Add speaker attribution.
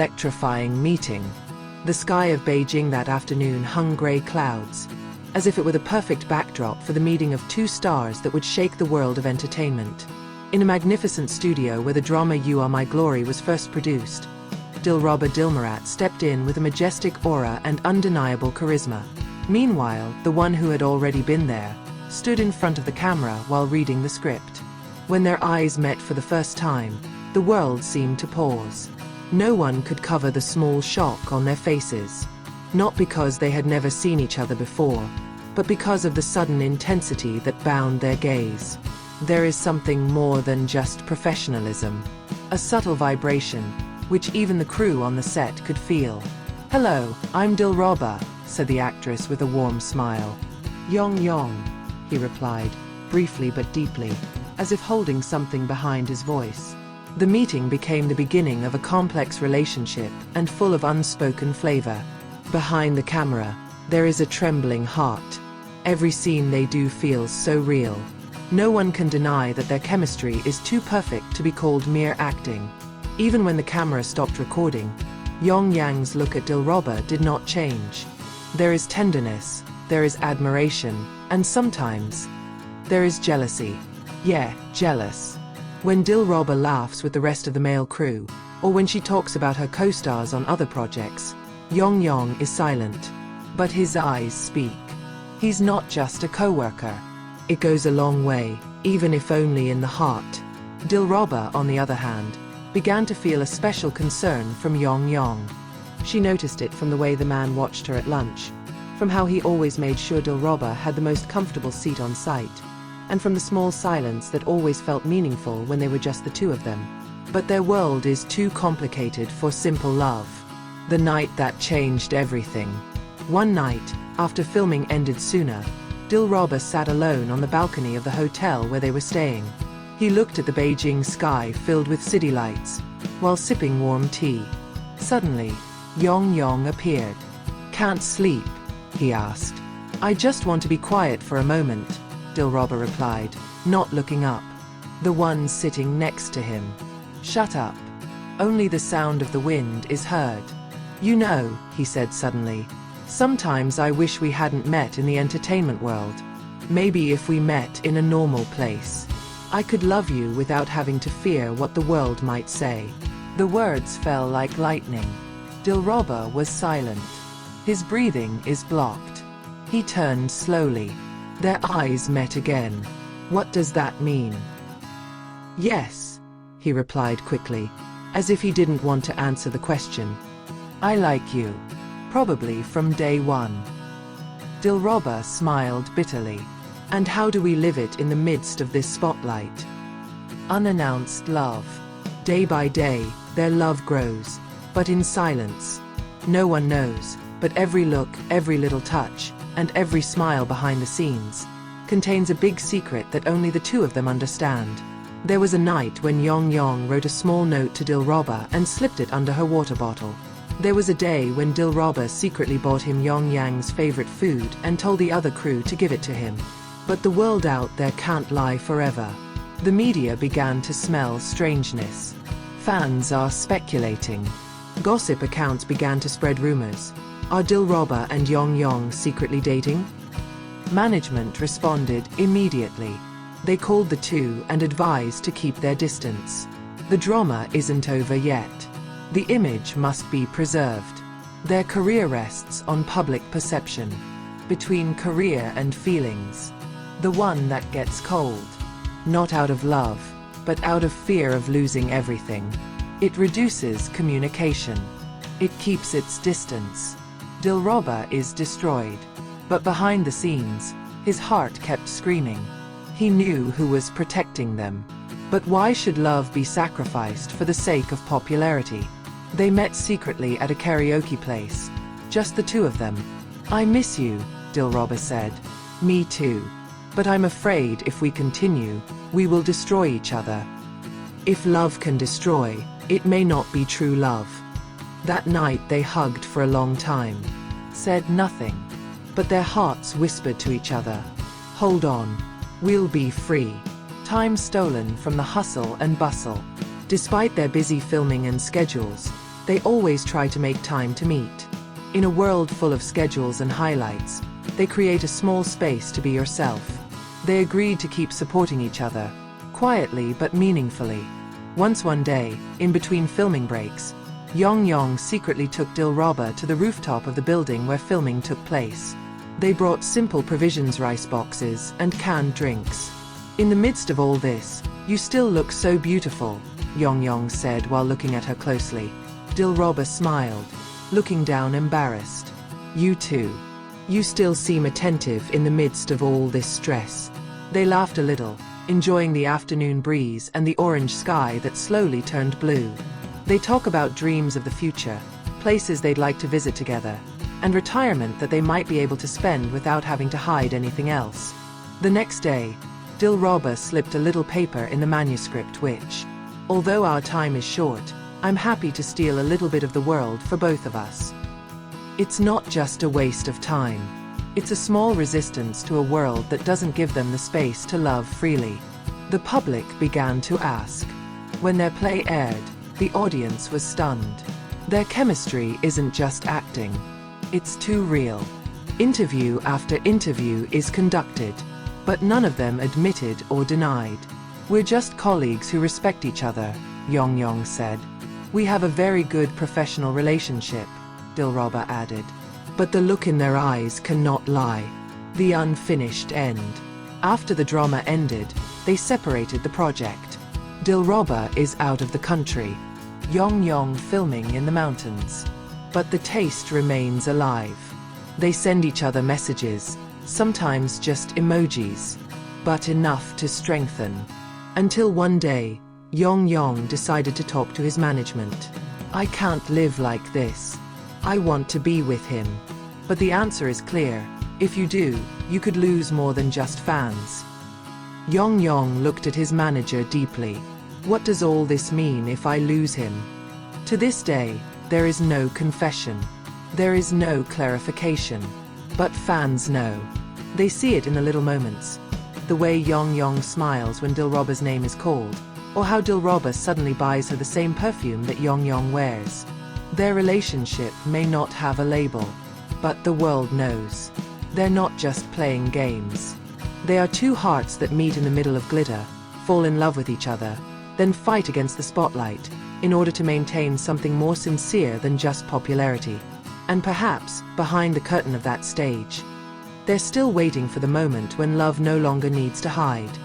Speaker 1: electrifying meeting. The sky of Beijing that afternoon hung grey clouds, as if it were the perfect backdrop for the meeting of two stars that would shake the world of entertainment. In a magnificent studio where the drama You Are My Glory was first produced, Dilraba stepped in with a majestic aura and undeniable charisma. Meanwhile, the one who had already been there stood in front of the camera while reading the script. When their eyes met for the first time, the world seemed to pause. No one could cover the small shock on their faces. Not because they had never seen each other before, but because of the sudden intensity that bound their gaze. There is something more than just professionalism. A subtle vibration, which even the crew on the set could feel. "Hello, I'm Dilraba," said the actress with a warm smile. "Yang Yang," he replied, briefly but deeply, as if holding something behind his voice. The meeting became the beginning of a complex relationship and full of unspoken flavor. Behind the camera, there is a trembling heart. Every scene they do feels so real. No one can deny that their chemistry is too perfect to be called mere acting. Even when the camera stopped recording, Yang Yang's look at Dilraba did not change. There is tenderness, there is admiration, and sometimes there is jealousy. Yeah, jealous. When Dilraba laughs with the rest of the male crew, or when she talks about her co-stars on other projects, Yang Yang is silent. But his eyes speak. He's not just a co-worker. It goes a long way, even if only in the heart. Dilraba, on the other hand, began to feel a special concern from Yang Yang. She noticed it from the way the man watched her at lunch, from how he always made sure Dilraba had the most comfortable seat on site, and from the small silence that always felt meaningful when they were just the two of them. But their world is too complicated for simple love. The night that changed everything. One night, after filming ended sooner, Dilraba sat alone on the balcony of the hotel where they were staying. He looked at the Beijing sky filled with city lights, while sipping warm tea. Suddenly, Yang Yang appeared. "Can't sleep?" he asked. "I just want to be quiet for a moment," Dilraba replied, not looking up. The one sitting next to him. "Shut up. Only the sound of the wind is heard." "You know," he said suddenly, "sometimes I wish we hadn't met in the entertainment world. Maybe if we met in a normal place, I could love you without having to fear what the world might say." The words fell like lightning. Dilraba was silent. His breathing is blocked. He turned slowly. Their eyes met again. "What does that mean?" "Yes," he replied quickly, as if he didn't want to answer the question. "I like you. Probably from day one." Dilraba smiled bitterly. "And how do we live it in the midst of this spotlight?" Unannounced love. Day by day, their love grows, but in silence. No one knows, but every look, every little touch, and every smile behind the scenes contains a big secret that only the two of them understand. There was a night when Yang Yang wrote a small note to Dilraba and slipped it under her water bottle. There was a day when Dilraba secretly bought him Yang Yang's favorite food and told the other crew to give it to him. But the world out there can't lie forever. The media began to smell strangeness. Fans are speculating. Gossip accounts began to spread rumors. Are Dilraba and Yang Yang secretly dating? Management responded immediately. They called the two and advised to keep their distance. The drama isn't over yet. The image must be preserved. Their career rests on public perception. Between career and feelings. The one that gets cold. Not out of love, but out of fear of losing everything. It reduces communication. It keeps its distance. Dilraba is destroyed. But behind the scenes, his heart kept screaming. He knew who was protecting them. But why should love be sacrificed for the sake of popularity? They met secretly at a karaoke place. Just the two of them. "I miss you," Dilraba said. "Me too. But I'm afraid if we continue, we will destroy each other. If love can destroy, it may not be true love." That night they hugged for a long time. Said nothing. But their hearts whispered to each other. "Hold on. We'll be free." Time stolen from the hustle and bustle. Despite their busy filming and schedules, They always try to make time to meet. In a world full of schedules and highlights, they create a small space to be yourself. They agreed to keep supporting each other, quietly but meaningfully. Once one day, in between filming breaks, Yang Yang secretly took Dilraba to the rooftop of the building where filming took place. They brought simple provisions, rice boxes, and canned drinks. In the midst of all this, "You still look so beautiful," Yang Yang said while looking at her closely. Dilraba smiled, looking down embarrassed. "You too. You still seem attentive in the midst of all this stress." They laughed a little, enjoying the afternoon breeze and the orange sky that slowly turned blue. They talk about dreams of the future, places they'd like to visit together, and retirement that they might be able to spend without having to hide anything else. The next day, Dilraba slipped a little paper in the manuscript which, "Although our time is short, I'm happy to steal a little bit of the world for both of us." It's not just a waste of time. It's a small resistance to a world that doesn't give them the space to love freely. The public began to ask. When their play aired, the audience was stunned. Their chemistry isn't just acting. It's too real. Interview after interview is conducted, but none of them admitted or denied. "We're just colleagues who respect each other," Yang Yang said. "We have a very good professional relationship," Dilraba added. But the look in their eyes cannot lie. The unfinished end. After the drama ended, they separated the project. Dilraba is out of the country. Yang Yang filming in the mountains. But the taste remains alive. They send each other messages, sometimes just emojis, but enough to strengthen. Until one day, Yang Yang decided to talk to his management. "I can't live like this. I want to be with him." But the answer is clear. If you do, you could lose more than just fans. Yang Yang looked at his manager deeply. "What does all this mean if I lose him?" To this day, there is no confession. There is no clarification. But fans know. They see it in the little moments. The way Yang Yang smiles when Dilraba's name is called, or how Dilraba suddenly buys her the same perfume that Yang Yang wears. Their relationship may not have a label, but the world knows. They're not just playing games. They are two hearts that meet in the middle of glitter, fall in love with each other, then fight against the spotlight, in order to maintain something more sincere than just popularity. And perhaps, behind the curtain of that stage, they're still waiting for the moment when love no longer needs to hide.